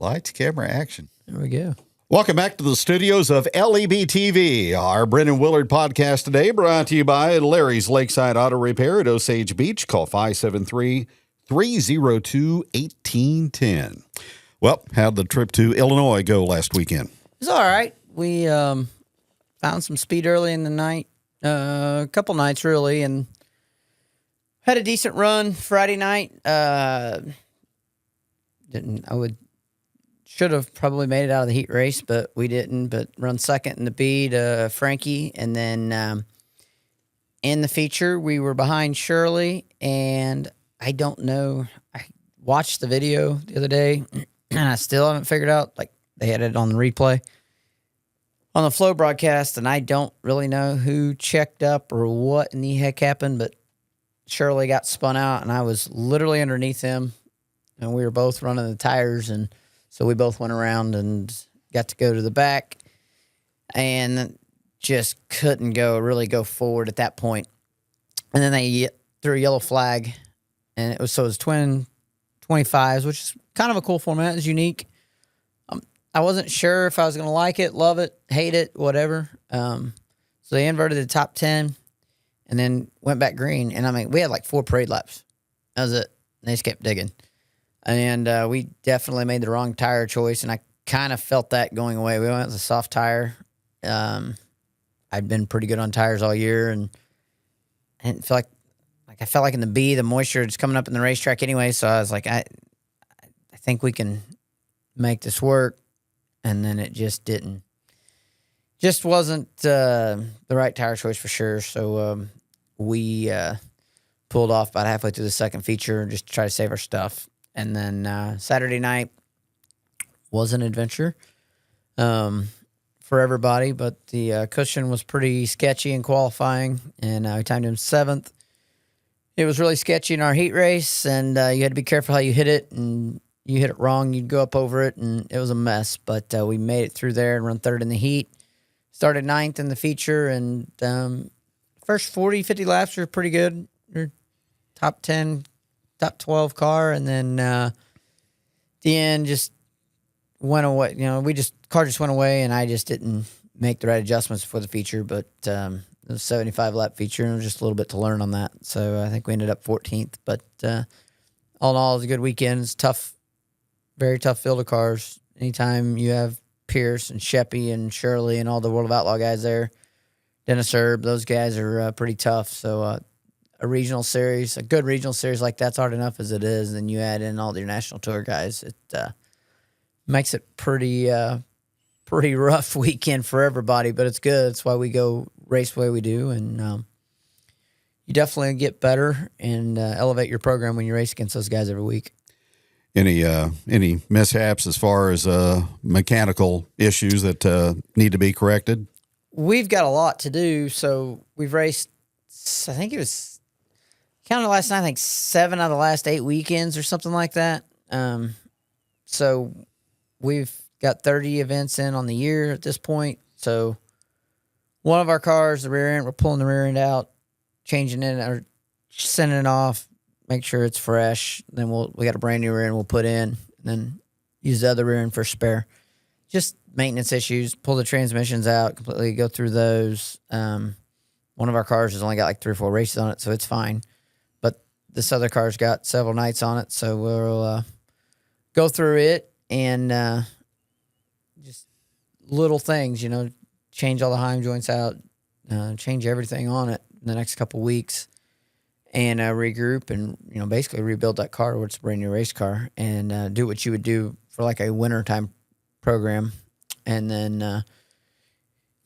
Lights, camera, action. There we go. Welcome back to the studios of LEB TV. Our Brendan Willard podcast today brought to you by Larry's Lakeside Auto Repair at Osage Beach. Call 573-302-1810. Well, how'd the trip to Illinois go last weekend? It's all right. We found some speed early in the night, a couple nights really, and had a decent run Friday night. Should have probably made it out of the heat race, but we didn't. But run second in the B to Frankie, and then in the feature we were behind Shirley. And I don't know. I watched the video the other day, and I still haven't figured out. Like they had it on the replay on the Flow broadcast, and I don't really know who checked up or what in the heck happened. But Shirley got spun out, and I was literally underneath him, and we were both running the tires and. So we both went around and got to go to the back and just couldn't really go forward at that point. And then they threw a yellow flag, and it was twin 25s, which is kind of a cool format. It's unique. I wasn't sure if I was going to like it, love it, hate it, whatever. So they inverted the top 10 and then went back green. And, I mean, we had like 4 parade laps. That was it. They just kept digging. And we definitely made the wrong tire choice, and I kind of felt that going away. We went with a soft tire. I'd been pretty good on tires all year, and I didn't feel like I felt like in the B, the moisture is coming up in the racetrack anyway. So I was like, I think we can make this work, and then it just didn't. Just wasn't the right tire choice for sure. So we pulled off about halfway through the second feature just to try to save our stuff. And then Saturday night was an adventure for everybody, but the cushion was pretty sketchy in qualifying, and we timed him 7th. It was really sketchy in our heat race, and you had to be careful how you hit it, and you hit it wrong, you'd go up over it, and it was a mess. But we made it through there and run 3rd in the heat. Started 9th in the feature, and first 40, 50 laps were pretty good. We're top 10, top 12 car, and then the end just went away. You know, car just went away, and I just didn't make the right adjustments for the feature. But it was a 75-lap feature, and it was just a little bit to learn on that. So I think we ended up 14th. But all in all, it was a good weekend. It's tough, very tough field of cars. Anytime you have Pierce and Sheppy and Shirley and all the World of Outlaw guys there, Dennis Erb, those guys are pretty tough. So a regional series, a good regional series like that's hard enough as it is. And then you add in all your national tour guys. It makes it pretty rough weekend for everybody, but it's good. That's why we go race the way we do. And you definitely get better and elevate your program when you race against those guys every week. Any mishaps as far as mechanical issues that need to be corrected? We've got a lot to do. So we've raced, I think it was, counted last night, I think 7 out of the last 8 weekends or something like that. So we've got 30 events in on the year at this point. So one of our cars, the rear end, we're pulling the rear end out, changing it or sending it off, make sure it's fresh. Then we got a brand new rear end we'll put in, and then use the other rear end for spare. Just maintenance issues, pull the transmissions out, completely go through those. One of our cars has only got like 3 or 4 races on it, so it's fine. This other car's got several nights on it, so we'll go through it and just little things, change all the Heim joints out, change everything on it in the next couple weeks, and regroup and basically rebuild that car where it's a brand new race car, and do what you would do for like a wintertime program, and then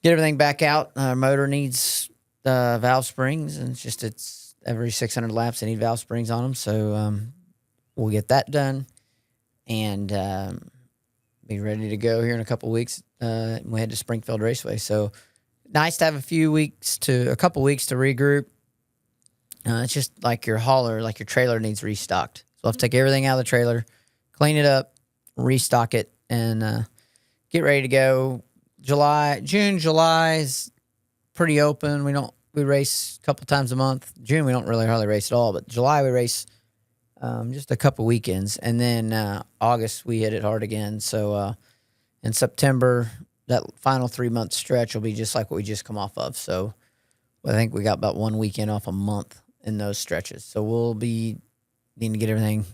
get everything back out. Our motor needs valve springs, and it's every 600 laps, they need valve springs on them. So we'll get that done and be ready to go here in a couple weeks. We head to Springfield Raceway. So nice to have a couple weeks to regroup. It's just like your hauler, like your trailer needs restocked. So I'll have to take everything out of the trailer, clean it up, restock it, and get ready to go. June, July is pretty open. We race a couple times a month. June, we don't really hardly race at all, but July we race just a couple weekends, and then August we hit it hard again. So in September, that final 3 month stretch will be just like what we just come off of. So I think we got about 1 weekend off a month in those stretches. So we'll be needing to get everything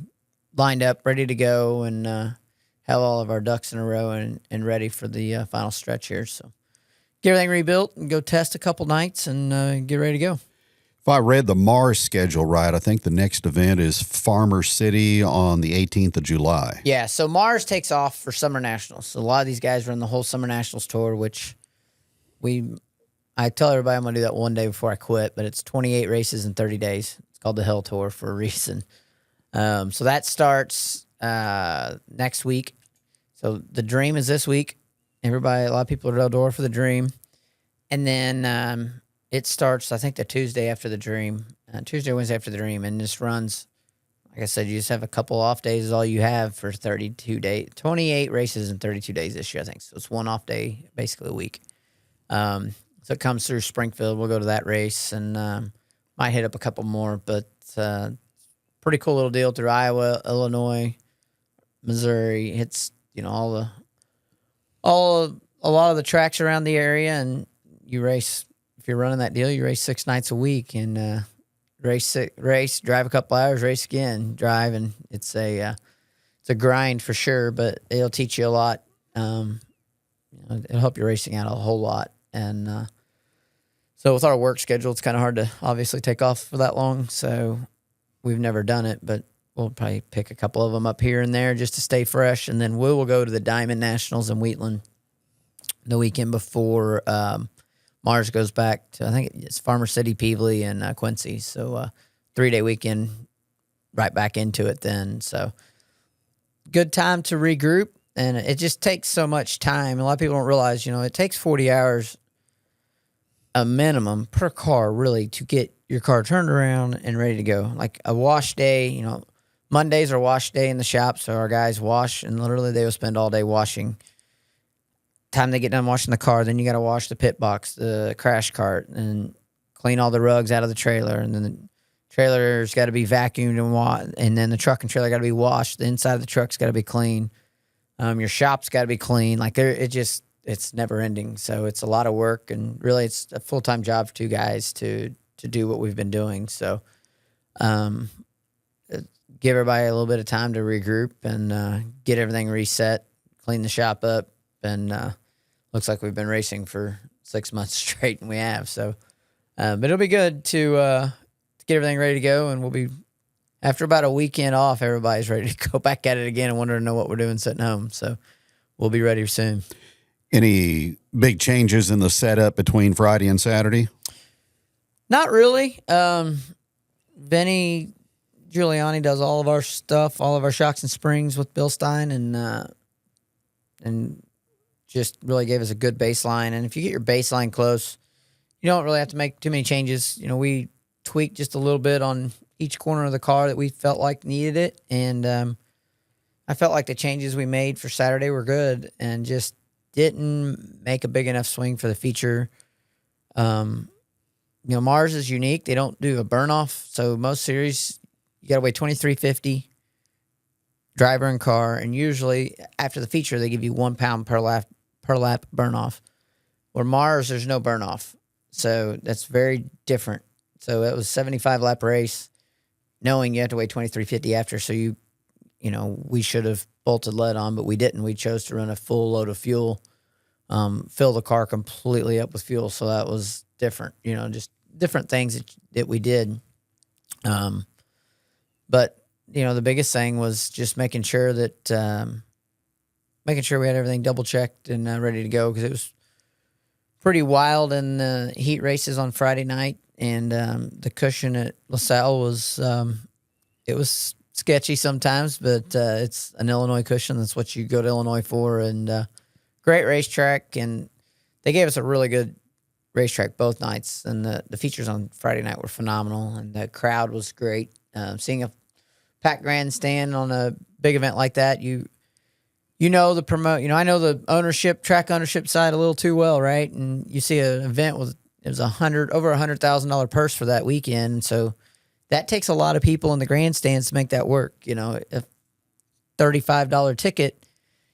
lined up, ready to go, and have all of our ducks in a row and ready for the final stretch here. So get everything rebuilt and go test a couple nights and get ready to go. If I read the Mars schedule right, I think the next event is Farmer City on the 18th of July. Yeah, so Mars takes off for Summer Nationals. So a lot of these guys run the whole Summer Nationals tour, which I tell everybody I'm going to do that one day before I quit, but it's 28 races in 30 days. It's called the Hell Tour for a reason. So that starts next week. So the Dream is this week. A lot of people are at Eldora for the Dream. And then it starts, I think, the Tuesday after the Dream. Tuesday, Wednesday after the Dream. And this runs, like I said, you just have a couple off days is all you have for 32 days. 28 races in 32 days this year, I think. So it's one off day, basically a week. So it comes through Springfield. We'll go to that race and might hit up a couple more. But pretty cool little deal through Iowa, Illinois, Missouri. It's, a lot of the tracks around the area, and you race. If you're running that deal, you race 6 nights a week and race, drive a couple hours, race again, drive, and it's a grind for sure. But it'll teach you a lot. It'll help your racing out a whole lot. And so with our work schedule, it's kind of hard to obviously take off for that long. So we've never done it, but we'll probably pick a couple of them up here and there just to stay fresh. And then we'll go to the Diamond Nationals in Wheatland the weekend before Mars goes back to, I think it's Farmer City, Peevely, and Quincy. So 3-day weekend, right back into it then. So good time to regroup. And it just takes so much time. A lot of people don't realize, it takes 40 hours a minimum per car, really, to get your car turned around and ready to go. Like a wash day, Mondays are wash day in the shop, so our guys wash, and literally they will spend all day washing. Time they get done washing the car, then you got to wash the pit box, the crash cart, and clean all the rugs out of the trailer, and then the trailer's got to be vacuumed and then the truck and trailer got to be washed. The inside of the truck's got to be clean. Your shop's got to be clean. Like it's never ending. So it's a lot of work, and really it's a full-time job for 2 guys to do what we've been doing. So, give everybody a little bit of time to regroup and get everything reset, clean the shop up, and looks like we've been racing for 6 months straight, and we have. So, but it'll be good to get everything ready to go, and we'll be after about a weekend off. Everybody's ready to go back at it again and wonder to know what we're doing sitting home. So, we'll be ready soon. Any big changes in the setup between Friday and Saturday? Not really. Benny Giuliani does all of our stuff, all of our shocks and springs with Bill Stein, and just really gave us a good baseline. And if you get your baseline close, you don't really have to make too many changes. We tweaked just a little bit on each corner of the car that we felt like needed it. And I felt like the changes we made for Saturday were good and just didn't make a big enough swing for the feature. Mars is unique. They don't do a burn off. So most series, you got to weigh 2350, driver and car. And usually after the feature, they give you 1 pound per lap burn off. Where Mars, there's no burn off. So that's very different. So it was a 75 lap race, knowing you have to weigh 2350 after. So we should have bolted lead on, but we didn't. We chose to run a full load of fuel, fill the car completely up with fuel. So that was different, just different things that we did. But the biggest thing was just making sure that, we had everything double checked and ready to go, because it was pretty wild in the heat races on Friday night. And the cushion at LaSalle was, it was sketchy sometimes, but it's an Illinois cushion. That's what you go to Illinois for. And great racetrack. And they gave us a really good racetrack both nights. And the features on Friday night were phenomenal. And the crowd was great. Seeing a packed grandstand on a big event like that, I know the track ownership side a little too well, right? And you see an event with, it was over $100,000 purse for that weekend. So that takes a lot of people in the grandstands to make that work. A $35 ticket,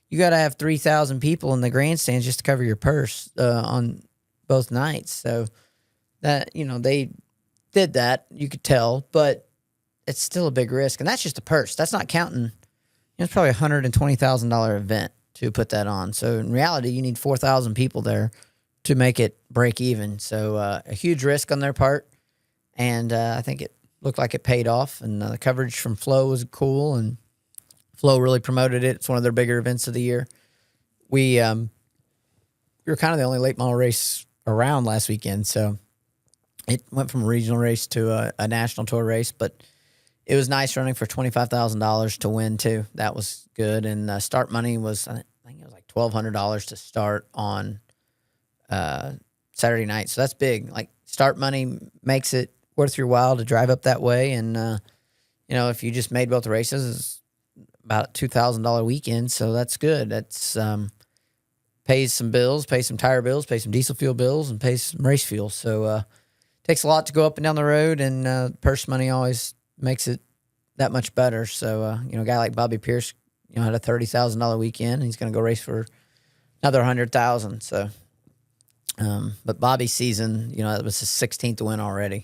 you got to have 3,000 people in the grandstands just to cover your purse on both nights. So that, they did that, you could tell, but it's still a big risk. And that's just a purse. That's not counting, it's probably a $120,000 event to put that on. So in reality, you need 4,000 people there to make it break even. So a huge risk on their part. And I think it looked like it paid off. And the coverage from Flow was cool. And Flow really promoted it. It's one of their bigger events of the year. We were kind of the only late model race around last weekend. So it went from a regional race to a national tour race. But it was nice running for $25,000 to win, too. That was good. And start money was, I think it was like $1,200 to start on Saturday night. So that's big. Like, start money makes it worth your while to drive up that way. And, if you just made both races, it's about a $2,000 weekend. So that's good. That's pays some bills, pays some tire bills, pays some diesel fuel bills, and pays some race fuel. So takes a lot to go up and down the road. And purse money always makes it that much better. So, a guy like Bobby Pierce, had a $30,000 weekend, and he's going to go race for another $100,000. So, but Bobby's season, it was his 16th win already,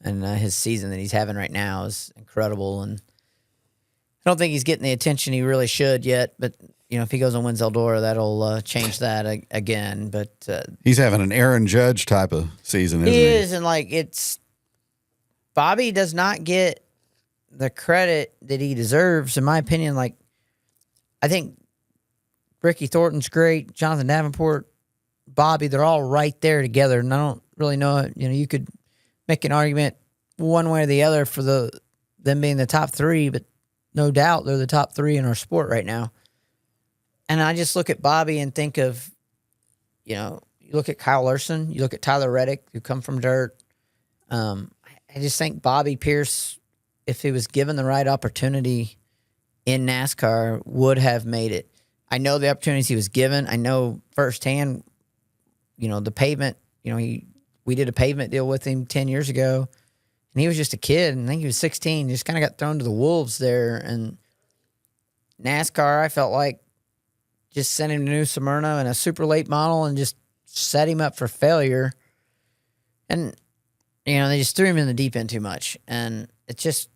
and his season that he's having right now is incredible. And I don't think he's getting the attention he really should yet. But if he goes and wins Eldora, that'll change that again. But he's having an Aaron Judge type of season, isn't he? He is, and Bobby does not get the credit that he deserves, in my opinion. Like, I think Ricky Thornton's great, Jonathan Davenport, Bobby, they're all right there together. And I don't really know, you could make an argument one way or the other for them being the top three, but no doubt they're the top three in our sport right now. And I just look at Bobby and think of, you look at Kyle Larson, you look at Tyler Reddick, who come from dirt. I just think Bobby Pierce, if he was given the right opportunity in NASCAR, would have made it. I know the opportunities he was given. I know firsthand, the pavement, we did a pavement deal with him 10 years ago, and he was just a kid, and I think he was 16, just kind of got thrown to the wolves there. And NASCAR, I felt like, just sent him to New Smyrna in a super late model and just set him up for failure. And they just threw him in the deep end too much. And it's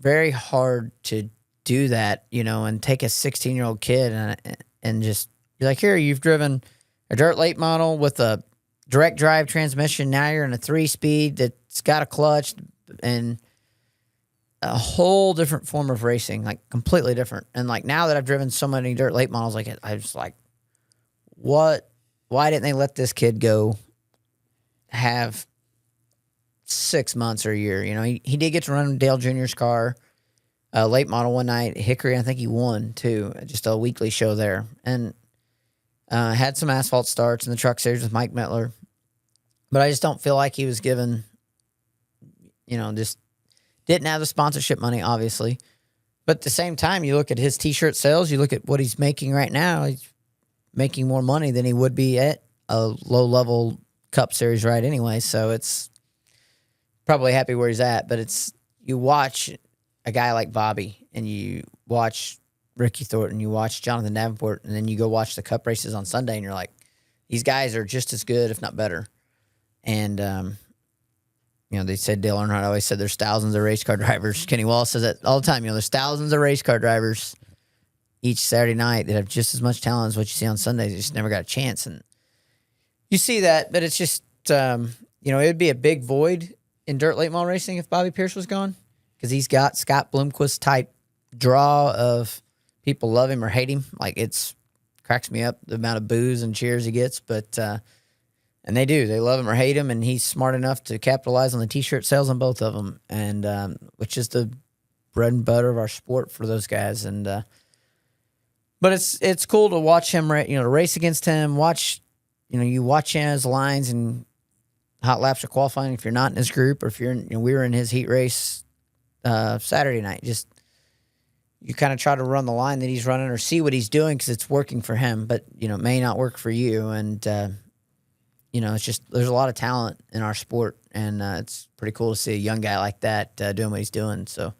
very hard to do that, and take a 16-year-old kid and just be like, here, you've driven a dirt late model with a direct drive transmission. Now you're in a 3-speed that's got a clutch and a whole different form of racing, like completely different. And like now that I've driven so many dirt late models like it, I was like, what? Why didn't they let this kid go have 6 months or a year? He did get to run Dale Jr.'s car, late model one night, Hickory. I think he won too, just a weekly show there. And had some asphalt starts in the truck series with Mike Mettler. But I just don't feel like he was given, just didn't have the sponsorship money, obviously. But at the same time, you look at his T-shirt sales, you look at what he's making right now, he's making more money than he would be at a low-level Cup Series ride anyway. So it's probably happy where he's at. But you watch a guy like Bobby, and you watch Ricky Thornton, you watch Jonathan Davenport, and then you go watch the Cup races on Sunday, and you're like, these guys are just as good, if not better. And, they said, Dale Earnhardt always said there's thousands of race car drivers. Kenny Wallace says that all the time. There's thousands of race car drivers each Saturday night that have just as much talent as what you see on Sundays. They just never got a chance. And you see that, but it's just, it would be a big void in dirt late model racing if Bobby Pierce was gone, because he's got Scott Bloomquist type draw of people love him or hate him. Like, cracks me up the amount of boos and cheers he gets, but and they do. They love him or hate him, and he's smart enough to capitalize on the T-shirt sales on both of them, and which is the bread and butter of our sport for those guys. And but it's cool to watch him, to race against him. Watch, you watch his lines and hot laps or qualifying. If you're not in his group, or if you're we were in his heat race Saturday night, just you kind of try to run the line that he's running or see what he's doing because it's working for him, but it may not work for you. And it's just there's a lot of talent in our sport, and it's pretty cool to see a young guy like that doing what he's doing. So,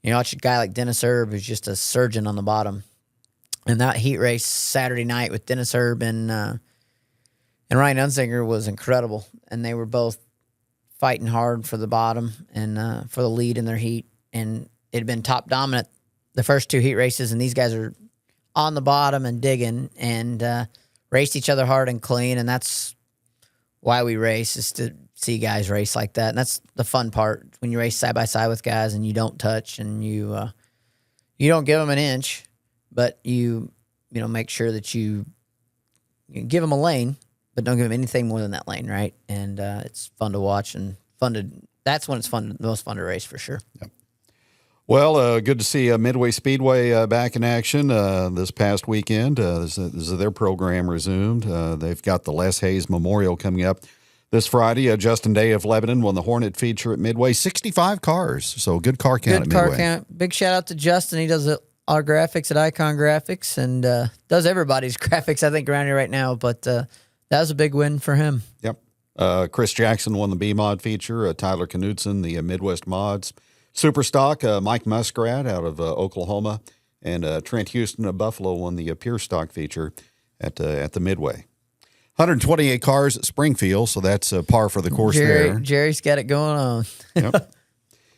watch a guy like Dennis Erb, who's just a surgeon on the bottom. And that heat race Saturday night with Dennis Erb and Ryan Unzinger was incredible. And they were both fighting hard for the bottom and for the lead in their heat. And it had been top dominant the first two heat races, and these guys are on the bottom and digging and raced each other hard and clean. And that's why we race, is to see guys race like that. And that's the fun part, when you race side by side with guys and you don't touch and you don't give them an inch. But you make sure that you give them a lane, but don't give them anything more than that lane, right? And it's fun to watch and that's when it's the most fun to race for sure. Yep. Well, good to see Midway Speedway back in action this past weekend. This is their program resumed. They've got the Les Hayes Memorial coming up this Friday. Justin Day of Lebanon won the Hornet feature at Midway. 65 cars, so good car count at Midway. Good car count. Big shout out to Justin. He does our graphics at Icon Graphics and does everybody's graphics, I think, around here right now. But that was a big win for him. Yep. Chris Jackson won the B-Mod feature. Tyler Knudsen, the Midwest Mods. Superstock, Mike Muskrat out of Oklahoma. And Trent Houston of Buffalo won the Pure Stock feature at the Midway. 128 cars at Springfield, so that's par for the course there. Jerry's got it going on. Yep.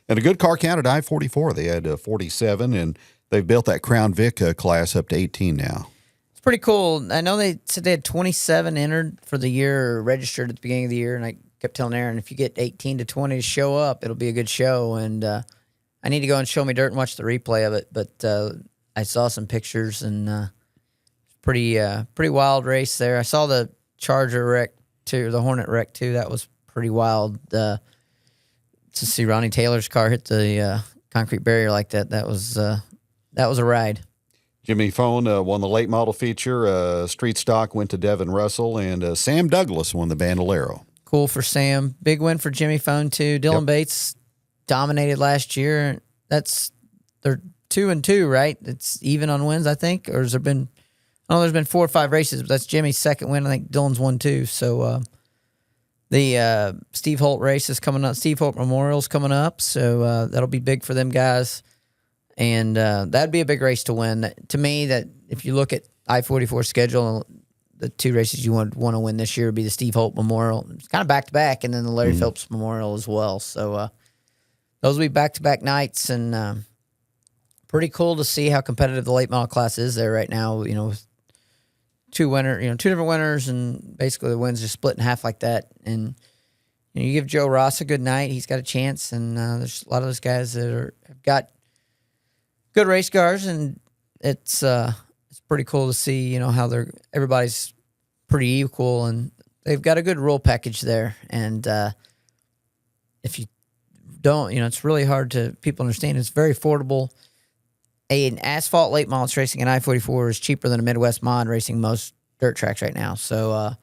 And a good car count at I-44. They had 47, and they've built that Crown Vic class up to 18 now. It's pretty cool. I know they said they had 27 entered for the year, or registered at the beginning of the year, and I kept telling Aaron, if you get 18 to 20 to show up, it'll be a good show. And I need to go and show me dirt and watch the replay of it, but I saw some pictures, and pretty wild race there. I saw the Charger wreck too, the Hornet wreck too. That was pretty wild to see Ronnie Taylor's car hit the concrete barrier like that. That was a ride. Jimmy Phone won the late model feature. Street Stock went to Devin Russell, and Sam Douglas won the Bandolero. Cool for Sam. Big win for Jimmy Phone too. Dylan Bates dominated last year. They're 2-2, right? It's even on wins, I think. Or has there been? I know there's been 4 or 5 races, but that's Jimmy's second win. I think Dylan's won too. So the Steve Holt race is coming up. Steve Holt Memorial's coming up, so that'll be big for them guys. And that'd be a big race to win. To me, that if you look at I-44 schedule, the 2 races you want to win this year would be the Steve Holt Memorial. It's kind of back-to-back, and then the Larry Phelps Memorial as well. So those will be back-to-back nights, and pretty cool to see how competitive the late model class is there right now. With 2 different winners, and basically the wins just split in half like that. And you give Joe Ross a good night, he's got a chance. And there's a lot of those guys that have got good race cars, and it's pretty cool to see how everybody's pretty equal, and they've got a good rule package there. And if you don't, it's really hard to people understand. It's very affordable. An asphalt late model racing in I-44 is cheaper than a Midwest mod racing most dirt tracks right now. So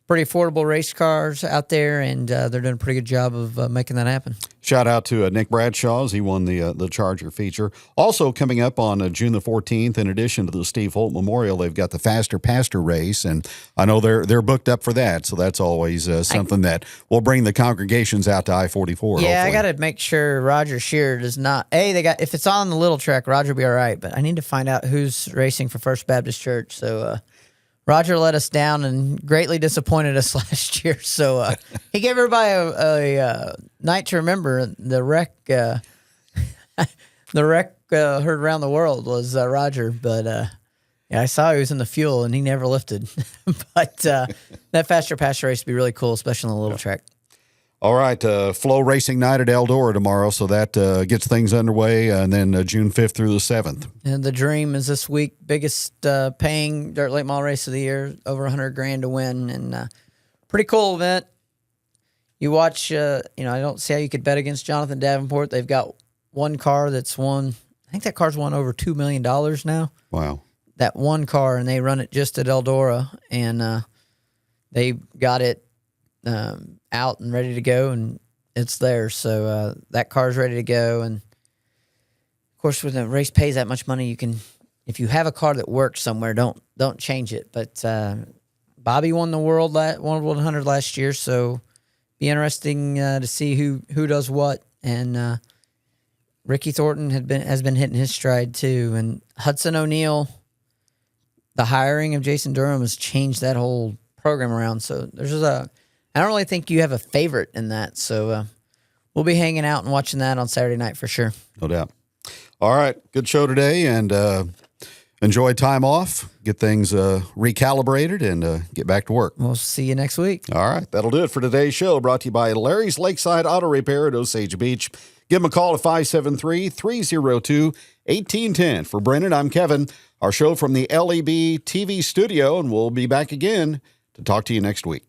pretty affordable race cars out there, and they're doing a pretty good job of making that happen. Shout out to Nick Bradshaw as he won the Charger feature. Also coming up on June the 14th, in addition to the Steve Holt Memorial, they've got the Faster Pastor race, and I know they're booked up for that, so that's always something that will bring the congregations out to I-44. Yeah, hopefully. I got to make sure Roger Shearer does not. If it's on the little track, Roger will be all right, but I need to find out who's racing for First Baptist Church. So Roger let us down and greatly disappointed us last year. So he gave everybody a night to remember. The wreck, heard around the world was Roger. But I saw he was in the fuel and he never lifted. But that Faster Pastor race would be really cool, especially on the little track. All right, Flow Racing Night at Eldora tomorrow, so that gets things underway, and then June 5th through the 7th. And the Dream is this week, biggest paying dirt late model race of the year, over $100,000 to win, and pretty cool event. You watch, I don't see how you could bet against Jonathan Davenport. They've got one car that's won, I think that car's won over $2 million now. Wow. That one car, and they run it just at Eldora, and they got it out and ready to go, and it's there. So that car's ready to go. And of course, when the race pays that much money, you can, if you have a car that works somewhere, don't change it. But Bobby won the World 100 last year, so be interesting to see who does what. And Ricky Thornton has been hitting his stride too, and Hudson O'Neal. The hiring of Jason Durham has changed that whole program around. So I don't really think you have a favorite in that. So we'll be hanging out and watching that on Saturday night for sure. No doubt. All right. Good show today, and enjoy time off, get things recalibrated, and get back to work. We'll see you next week. All right. That'll do it for today's show, brought to you by Larry's Lakeside Auto Repair at Osage Beach. Give them a call at 573-302-1810. For Brennan, I'm Kevin. Our show from the LEB TV studio, and we'll be back again to talk to you next week.